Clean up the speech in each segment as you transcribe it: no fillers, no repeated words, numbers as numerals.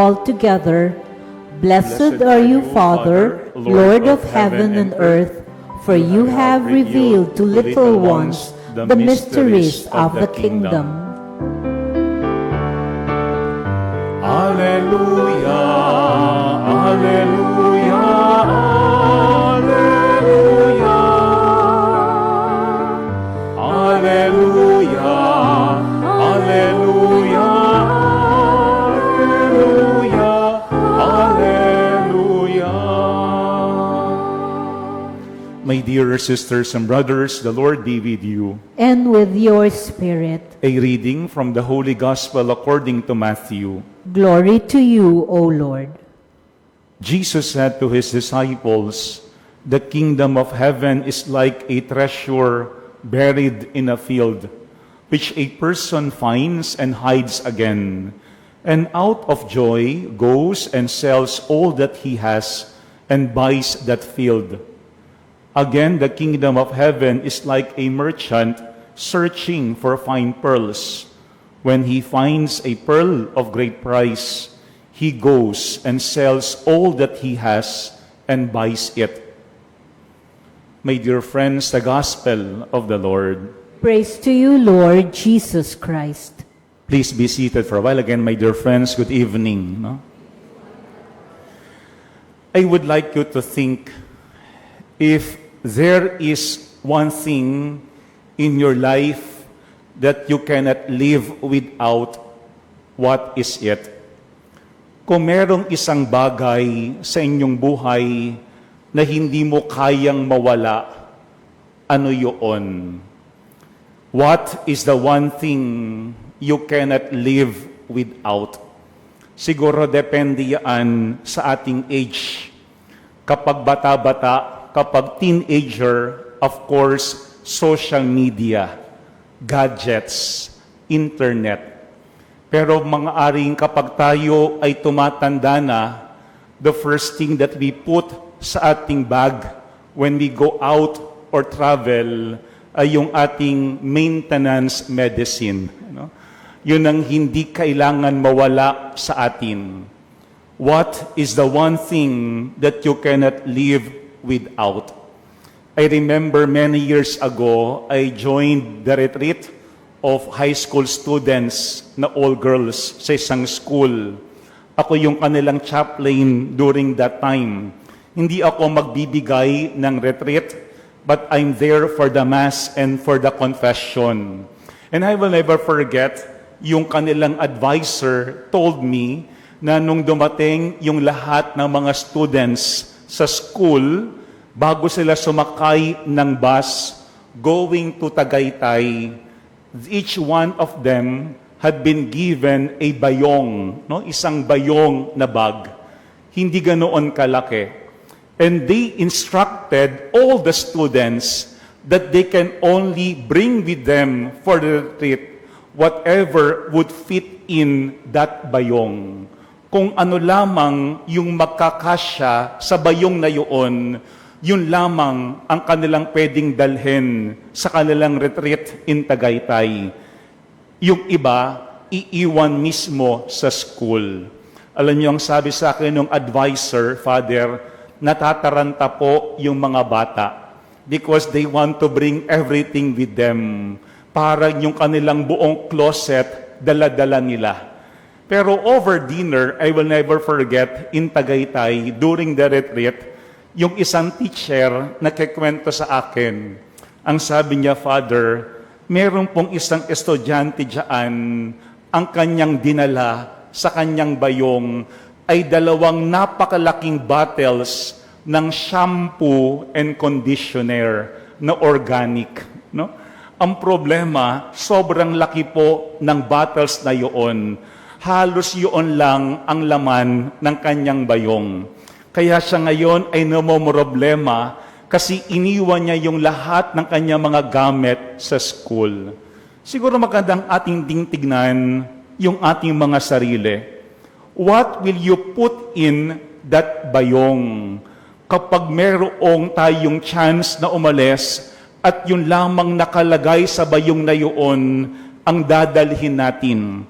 altogether. Blessed are you, Father, Lord of heaven and earth, for you have revealed to little ones the mysteries of the kingdom. Alleluia, Alleluia, Alleluia, Alleluia, Alleluia, Alleluia, Alleluia. My dear sisters and brothers, the Lord be with you. And with your spirit. A reading from the Holy Gospel according to Matthew. Glory to you, O Lord. Jesus said to his disciples, "The kingdom of heaven is like a treasure buried in a field, which a person finds and hides again, and out of joy goes and sells all that he has and buys that field. Again, the kingdom of heaven is like a merchant searching for fine pearls. When he finds a pearl of great price, he goes and sells all that he has and buys it." My dear friends, the gospel of the Lord. Praise to you, Lord Jesus Christ. Please be seated for a while. Again, my dear friends, good evening. I would like you to think, if there is one thing in your life that you cannot live without, what is it? Kung merong isang bagay sa inyong buhay na hindi mo kayang mawala, ano yun? What is the one thing you cannot live without? Siguro depende yan sa ating age. Kapag bata-bata, kapag teenager, of course, social media, gadgets, internet. Pero mga aring kapag tayo ay tumatanda na, the first thing that we put sa ating bag when we go out or travel ay yung ating maintenance medicine. Yun ang hindi kailangan mawala sa atin. What is the one thing that you cannot live without? I remember many years ago, I joined the retreat of high school students na all girls sa isang school. Ako yung kanilang chaplain during that time. Hindi ako magbibigay ng retreat, but I'm there for the mass and for the confession. And I will never forget, yung kanilang advisor told me na nung dumating yung lahat ng mga students sa school, bago sila sumakay ng bus going to Tagaytay, each one of them had been given a bayong, isang bayong na bag. Hindi ganoon kalaki. And they instructed all the students that they can only bring with them for the retreat whatever would fit in that bayong. Kung ano lamang yung magkakasya sa bayong na yun, yun lamang ang kanilang pwedeng dalhin sa kanilang retreat in Tagaytay. Yung iba, iiwan mismo sa school. Alam niyo, ang sabi sa akin ng advisor, Father, natataranta po yung mga bata because they want to bring everything with them. Para yung kanilang buong closet, dala-dala nila. Pero over dinner, I will never forget, in Tagaytay, during the retreat, yung isang teacher nagkikwento sa akin. Ang sabi niya, Father, meron pong isang estudyante dyan, ang kanyang dinala sa kanyang bayong ay 2 napakalaking bottles ng shampoo and conditioner na organic. Ang problema, sobrang laki po ng bottles na yun. Halos yun lang ang laman ng kanyang bayong. Kaya siya ngayon ay namomroblema kasi iniwan niya yung lahat ng kanyang mga gamit sa school. Siguro magandang ating tingnan yung ating mga sarili. What will you put in that bayong? Kapag merong tayong chance na umalis at yun lamang nakalagay sa bayong na yun ang dadalhin natin.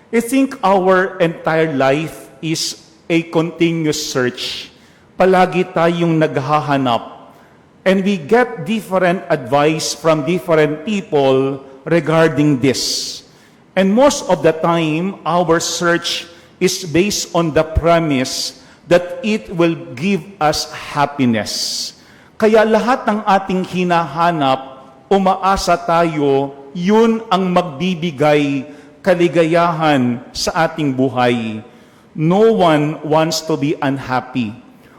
I think our entire life is a continuous search. Palagi tayong naghahanap. And we get different advice from different people regarding this. And most of the time, our search is based on the premise that it will give us happiness. Kaya lahat ng ating hinahanap, umaasa tayo, yun ang magbibigay kaligayahan sa ating buhay. No one wants to be unhappy.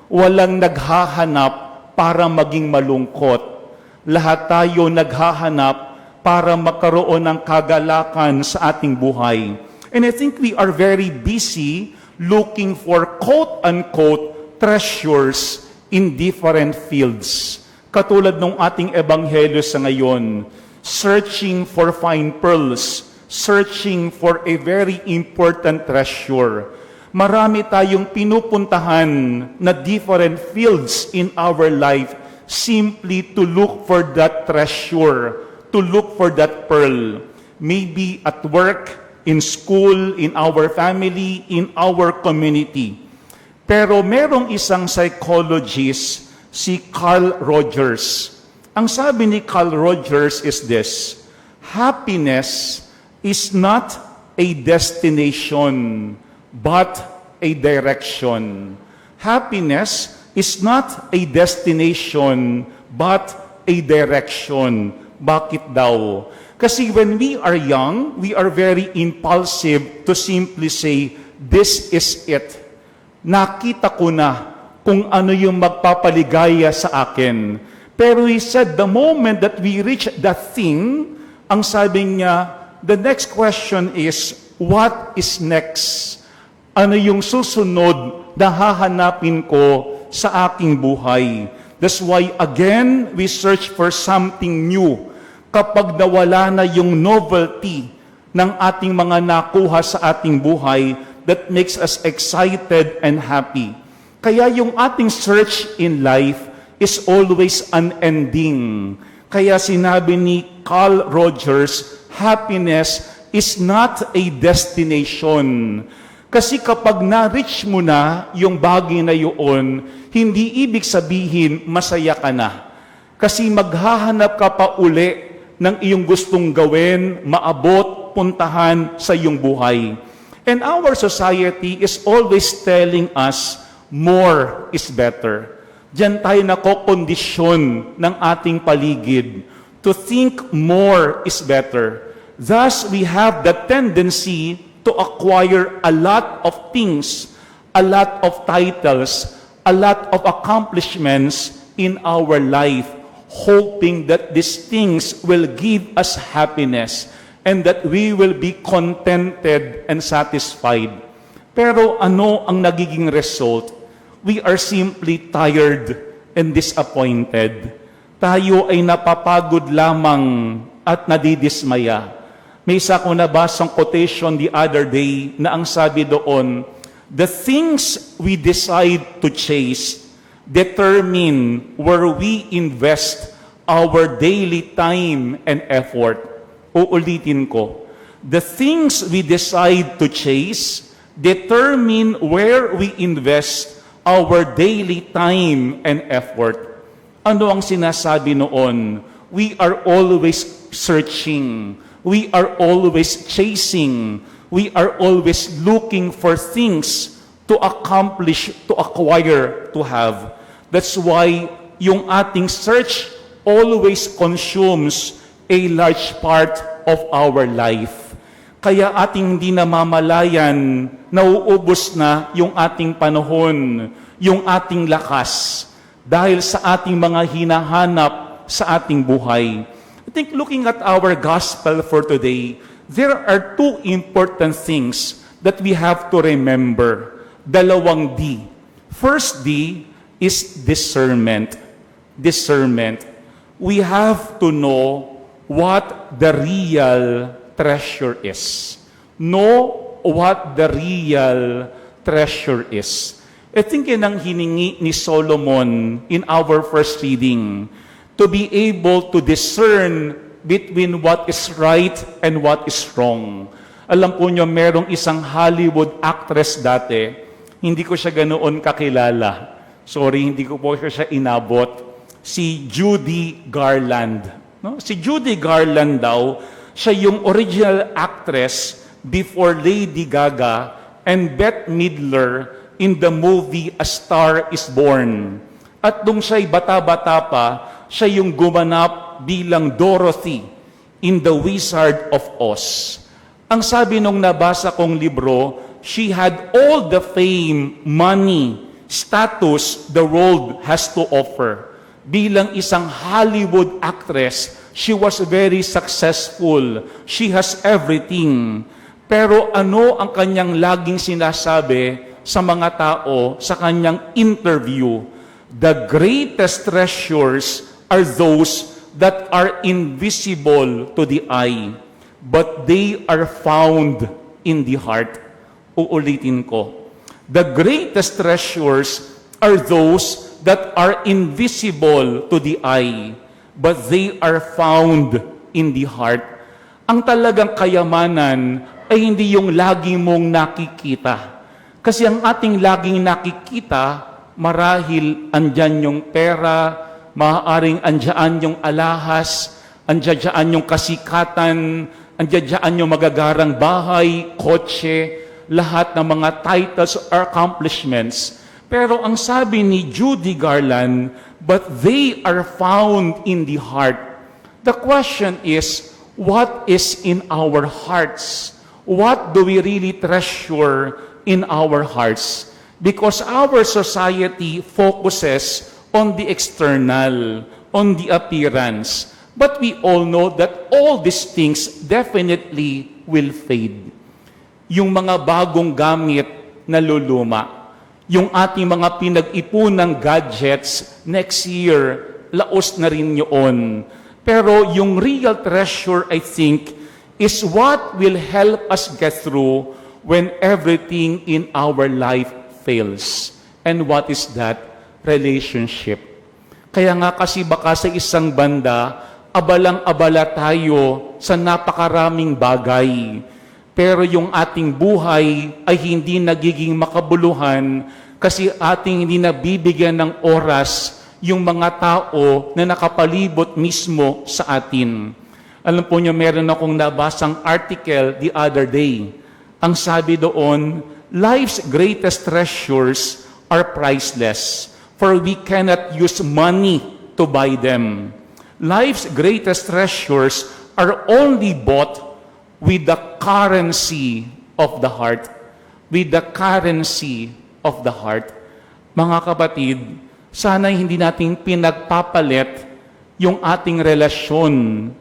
Walang naghahanap para maging malungkot. Lahat tayo naghahanap para magkaroon ng kagalakan sa ating buhay. And I think we are very busy looking for quote-unquote treasures in different fields. Katulad ng ating ebanghelyo sa ngayon, searching for fine pearls, searching for a very important treasure. Marami tayong pinupuntahan na different fields in our life simply to look for that treasure, to look for that pearl. Maybe at work, in school, in our family, in our community. Pero merong isang psychologist, si Carl Rogers. Ang sabi ni Carl Rogers is this: happiness is not a destination, but a direction. Happiness is not a destination, but a direction. Bakit daw? Kasi when we are young, we are very impulsive to simply say, this is it. Nakita ko na kung ano yung magpapaligaya sa akin. Pero he said, the moment that we reach that thing, ang sabi niya, the next question is, what is next? Ano yung susunod na hahanapin ko sa aking buhay? That's why, again, we search for something new. Kapag nawala na yung novelty ng ating mga nakuha sa ating buhay that makes us excited and happy. Kaya yung ating search in life is always unending. Kaya sinabi ni Carl Rogers, happiness is not a destination. Kasi kapag na-reach mo na yung bagay na yun, hindi ibig sabihin masaya ka na. Kasi maghahanap ka pa uli ng iyong gustong gawin, maabot, puntahan sa iyong buhay. And our society is always telling us, more is better. Diyan tayo nakokondisyon ng ating paligid to think more is better. Thus, we have the tendency to acquire a lot of things, a lot of titles, a lot of accomplishments in our life, hoping that these things will give us happiness and that we will be contented and satisfied. Pero ano ang nagiging result? We are simply tired and disappointed. Tayo ay napapagod lamang at nadidismaya. May isa ko nabasang quotation the other day na ang sabi doon, the things we decide to chase determine where we invest our daily time and effort. Uulitin ko. The things we decide to chase determine where we invest our daily time and effort. Ano ang sinasabi noon? We are always searching. We are always chasing. We are always looking for things to accomplish, to acquire, to have. That's why yung ating search always consumes a large part of our life. Kaya ating hindi namamalayan, nauubos na yung ating panahon, yung ating lakas, dahil sa ating mga hinahanap sa ating buhay. I think looking at our gospel for today, there are two important things that we have to remember. Dalawang D. First D is discernment. Discernment. We have to know what the real treasure is. Know what the real treasure is. I think yun ang hiningi ni Solomon in our first reading, to be able to discern between what is right and what is wrong. Alam po nyo, merong isang Hollywood actress dati Hindi ko siya ganoon kakilala. Sorry, hindi ko po siya inabot. Si Judy Garland. No? Si Judy Garland daw, siya yung original actress before Lady Gaga and Bette Midler in the movie A Star is Born. At nung siya'y bata-bata pa, siya yung gumanap bilang Dorothy in The Wizard of Oz. Ang sabi nung nabasa kong libro, she had all the fame, money, status the world has to offer. Bilang isang Hollywood actress, she was very successful. She has everything. Pero ano ang kanyang laging sinasabi sa mga tao sa kanyang interview? The greatest treasures are those that are invisible to the eye, but they are found in the heart. Uulitin ko. The greatest treasures are those that are invisible to the eye, but they are found in the heart. Ang talagang kayamanan ay hindi yung lagi mong nakikita. Kasi ang ating laging nakikita, marahil andyan yung pera, maaaring andyan yung alahas, andyan yung kasikatan, andyan yung magagarang bahay, kotse, lahat ng mga titles or accomplishments. Pero ang sabi ni Judy Garland, but they are found in the heart. The question is, what is in our hearts? What do we really treasure in our hearts? Because our society focuses on the external, on the appearance. But we all know that all these things definitely will fade. Yung mga bagong gamit na luluma, yung ating mga pinag-ipunang gadgets, next year, laos na rin yun. Pero yung real treasure, I think, is what will help us get through when everything in our life fails. And what is that? Relationship. Kaya nga kasi baka sa isang banda, abalang-abala tayo sa napakaraming bagay. Pero yung ating buhay ay hindi nagiging makabuluhan kasi ating hindi nabibigyan ng oras yung mga tao na nakapalibot mismo sa atin. Alam po niyo, meron akong nabasang article the other day. Ang sabi doon, life's greatest treasures are priceless, for we cannot use money to buy them. Life's greatest treasures are only bought with the currency of the heart. With the currency of the heart. Mga kapatid, sana'y hindi natin pinagpapalit yung ating relasyon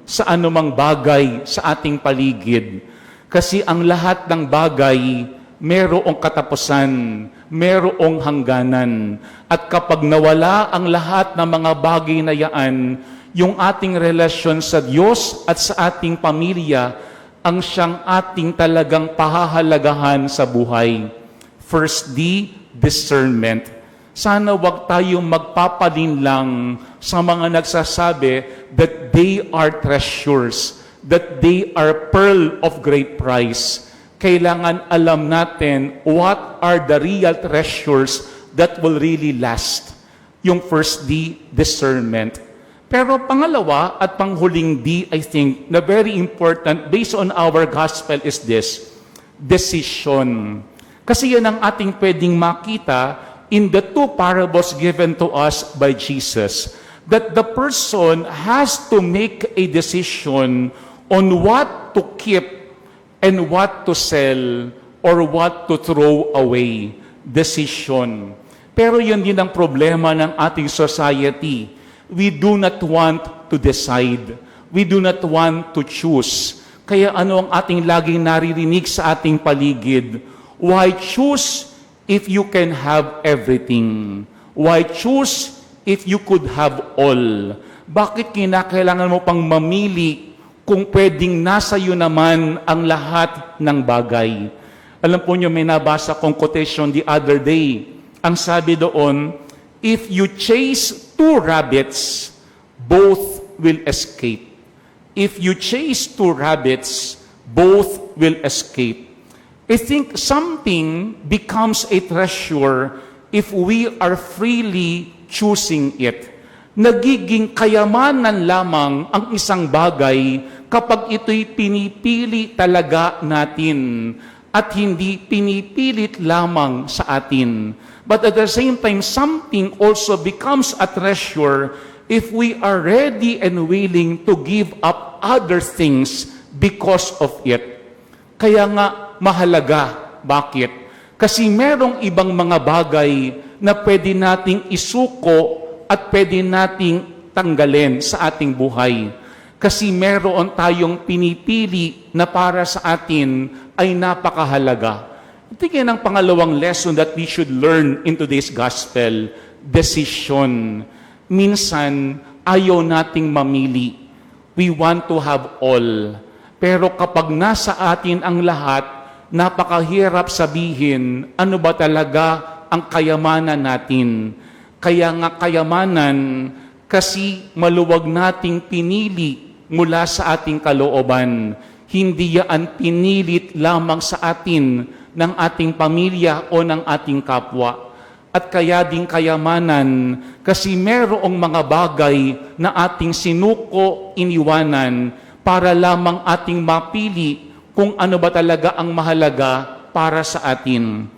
sa anumang bagay sa ating paligid. Kasi ang lahat ng bagay, merong katapusan, merong hangganan. At kapag nawala ang lahat ng mga bagay na yaan, yung ating relasyon sa Diyos at sa ating pamilya, ang siyang ating talagang pahahalagahan sa buhay. First D, discernment. Sana wag tayong magpapalinlang sa mga nagsasabi that they are treasures, that they are pearl of great price. Kailangan alam natin what are the real treasures that will really last. Yung first D, discernment. Pero pangalawa at panghuling D, I think, na very important based on our gospel is this, decision. Kasi yan ang ating pwedeng makita in the two parables given to us by Jesus, that the person has to make a decision on what to keep and what to sell or what to throw away. Decision. Pero yun din ang problema ng ating society. We do not want to decide. We do not want to choose. Kaya ano ang ating laging naririnig sa ating paligid? Why choose if you can have everything? Why choose if you could have all? Bakit kinakailangan mo pang mamili kung pwedeng nasa iyo naman ang lahat ng bagay? Alam po niyo, may nabasa kong quotation the other day. Ang sabi doon, if you chase two rabbits, both will escape. If you chase two rabbits, both will escape. I think something becomes a treasure if we are freely choosing it. Nagiging kayamanan lamang ang isang bagay kapag ito'y pinipili talaga natin at hindi pinipilit lamang sa atin. But at the same time, something also becomes a treasure if we are ready and willing to give up other things because of it. Kaya nga, mahalaga. Bakit? Kasi merong ibang mga bagay na pwede nating isuko at pwede nating tanggalin sa ating buhay. Kasi meron tayong pinipili na para sa atin ay napakahalaga. Ito yan ang pangalawang lesson that we should learn in today's gospel, decision. Minsan, ayaw nating mamili. We want to have all. Pero kapag nasa atin ang lahat, napakahirap sabihin ano ba talaga ang kayamanan natin. Kaya nga kayamanan kasi maluwag nating pinili mula sa ating kalooban. Hindi yan pinilit lamang sa atin ng ating pamilya o ng ating kapwa. At kaya din kayamanan kasi merong mga bagay na ating sinuko, iniwanan para lamang ating mapili kung ano ba talaga ang mahalaga para sa atin.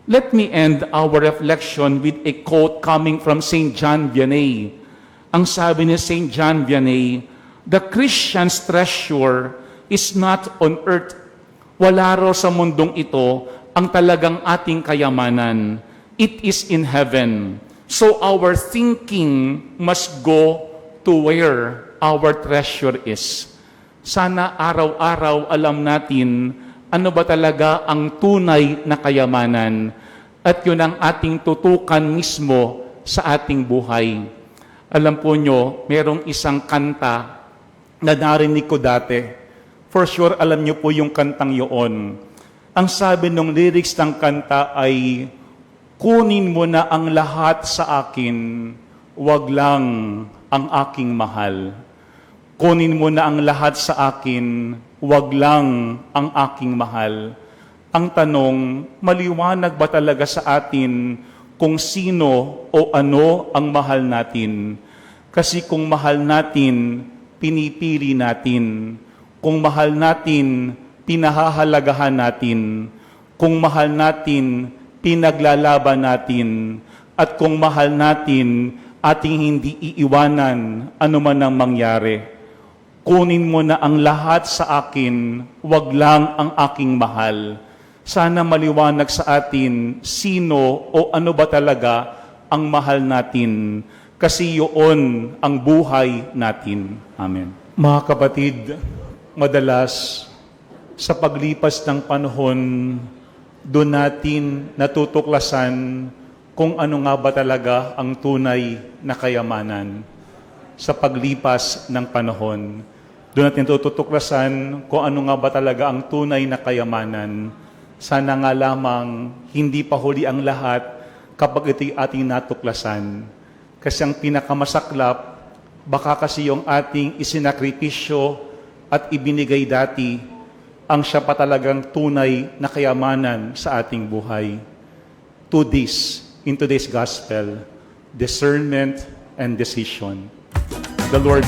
Let me end our reflection with a quote coming from St. John Vianney. Ang sabi ni St. John Vianney, "The Christian's treasure is not on earth." Wala raw sa mundong ito ang talagang ating kayamanan. It is in heaven. So our thinking must go to where our treasure is. Sana araw-araw alam natin ano ba talaga ang tunay na kayamanan at yun ang ating tutukan mismo sa ating buhay. Alam po nyo, merong isang kanta na narinig ko dati. For sure, alam nyo po yung kantang yun. Ang sabi ng lyrics ng kanta ay, "Kunin mo na ang lahat sa akin, wag lang ang aking mahal. Kunin mo na ang lahat sa akin, wag lang ang aking mahal." Ang tanong, maliwanag ba talaga sa atin kung sino o ano ang mahal natin? Kasi kung mahal natin, pinipili natin. Kung mahal natin, pinahahalagahan natin. Kung mahal natin, pinaglalaban natin. At kung mahal natin, ating hindi iiwanan anuman ang mangyari. Kunin mo na ang lahat sa akin, wag lang ang aking mahal. Sana maliwanag sa atin sino o ano ba talaga ang mahal natin. Kasi yun ang buhay natin. Amen. Mga kapatid, madalas sa paglipas ng panahon, doon natin natutuklasan kung ano nga ba talaga ang tunay na kayamanan. Sa paglipas ng panahon, doon natin tutuklasan kung ano nga ba talaga ang tunay na kayamanan. Sana nga lamang hindi pa huli ang lahat kapag ito'y ating natuklasan. Kasi ang pinakamasaklap, baka kasi yung ating isinakripisyo at ibinigay dati, ang siya pa talagang tunay na kayamanan sa ating buhay. To this, in today's gospel, discernment and decision. The Lord